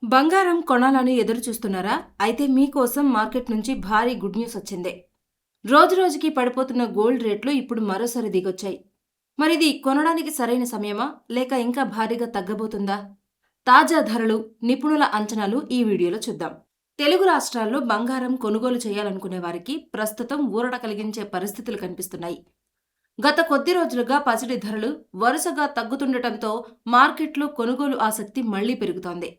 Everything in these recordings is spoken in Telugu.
బంగారం కొనాలని ఎదురు చూస్తున్నారా? అయితే మీకోసం మార్కెట్ నుంచి భారీ గుడ్ న్యూస్ వచ్చింది. రోజురోజుకి పడిపోతున్న గోల్డ్ రేట్లు ఇప్పుడు మరోసారి దిగొచ్చాయి. మరిది కొనడానికి సరైన సమయమా? లేక ఇంకా భారీగా తగ్గబోతుందా? తాజా ధరలు, నిపుణుల అంచనాలు ఈ వీడియోలో చూద్దాం. తెలుగు రాష్ట్రాల్లో బంగారం కొనుగోలు చేయాలనుకునే వారికి ప్రస్తుతం ఊరట కలిగించే పరిస్థితులు కనిపిస్తున్నాయి. గత కొద్ది రోజులుగా పసిడి ధరలు వరుసగా తగ్గుతుండటంతో మార్కెట్లో కొనుగోలు ఆసక్తి మళ్లీ పెరుగుతోంది.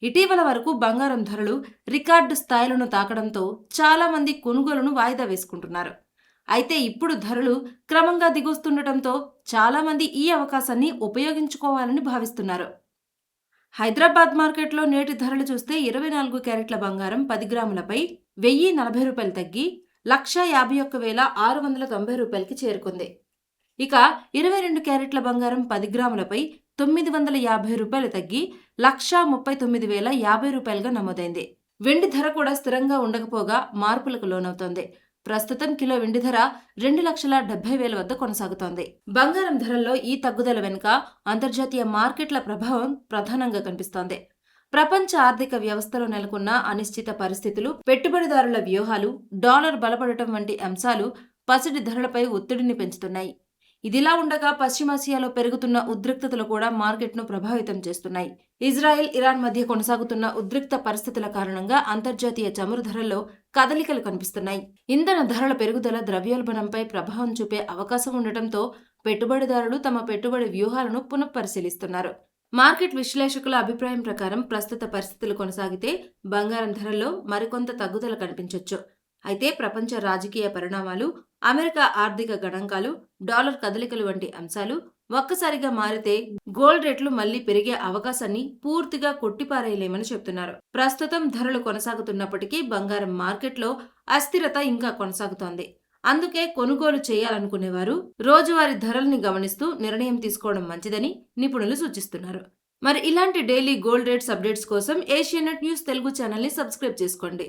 ఇటీవల వరకు బంగారం ధరలు రికార్డు స్థాయిలను తాకడంతో చాలా మంది కొనుగోలును వాయిదా వేసుకుంటున్నారు. అయితే ఇప్పుడు ధరలు క్రమంగా దిగొస్తుండటంతో చాలా మంది ఈ అవకాశాన్ని ఉపయోగించుకోవాలని భావిస్తున్నారు. హైదరాబాద్ మార్కెట్లో నేటి ధరలు చూస్తే 24 క్యారెట్ల బంగారం 10 గ్రాములపై రూ. 1,040 తగ్గి రూ. 1,51,690కి చేరుకుంది. ఇక 22 క్యారెట్ల బంగారం 10 గ్రాములపై రూ. 950 తగ్గి రూ. 1,39,050గా నమోదైంది. వెండి ధర కూడా స్థిరంగా ఉండకపోగా మార్పులకు లోనవుతోంది. ప్రస్తుతం కిలో వెండి ధర 2,70,000 వద్ద కొనసాగుతోంది. బంగారం ధరల్లో ఈ తగ్గుదల వెనుక అంతర్జాతీయ మార్కెట్ల ప్రభావం ప్రధానంగా కనిపిస్తోంది. ప్రపంచ ఆర్థిక వ్యవస్థలో నెలకొన్న అనిశ్చిత పరిస్థితులు, పెట్టుబడిదారుల వ్యూహాలు, డాలర్ బలపడటం వంటి అంశాలు పసిడి ధరలపై ఒత్తిడిని పెంచుతున్నాయి. ఇదిలా ఉండగా పశ్చిమాసియాలో పెరుగుతున్న ఉద్రిక్తతలు కూడా మార్కెట్ను ప్రభావితం చేస్తున్నాయి. ఇజ్రాయెల్, ఇరాన్ మధ్య కొనసాగుతున్న ఉద్రిక్త పరిస్థితుల కారణంగా అంతర్జాతీయ చమురు ధరల్లో కదలికలు కనిపిస్తున్నాయి. ఇంధన ధరల పెరుగుదల ద్రవ్యోల్బణంపై ప్రభావం చూపే అవకాశం ఉండటంతో పెట్టుబడిదారులు తమ పెట్టుబడి వ్యూహాలను పునఃపరిశీలిస్తున్నారు. మార్కెట్ విశ్లేషకుల అభిప్రాయం ప్రకారం ప్రస్తుత పరిస్థితులు కొనసాగితే బంగారం ధరల్లో మరికొంత తగ్గుదల కనిపించొచ్చు. అయితే ప్రపంచ రాజకీయ పరిణామాలు, అమెరికా ఆర్థిక గణాంకాలు, డాలర్ కదలికలు వంటి అంశాలు ఒక్కసారిగా మారితే గోల్డ్ రేట్లు మళ్లీ పెరిగే అవకాశాన్ని పూర్తిగా కొట్టిపారేయలేమని చెబుతున్నారు. ప్రస్తుతం ధరలు కొనసాగుతున్నప్పటికీ బంగారం మార్కెట్లో అస్థిరత ఇంకా కొనసాగుతోంది. అందుకే కొనుగోలు చేయాలనుకునేవారు రోజువారీ ధరల్ని గమనిస్తూ నిర్ణయం తీసుకోవడం మంచిదని నిపుణులు సూచిస్తున్నారు. మరి ఇలాంటి డైలీ గోల్డ్ రేట్స్ అప్డేట్స్ కోసం ఏషియన్ నెట్ న్యూస్ తెలుగు ఛానల్ని సబ్స్క్రైబ్ చేసుకోండి.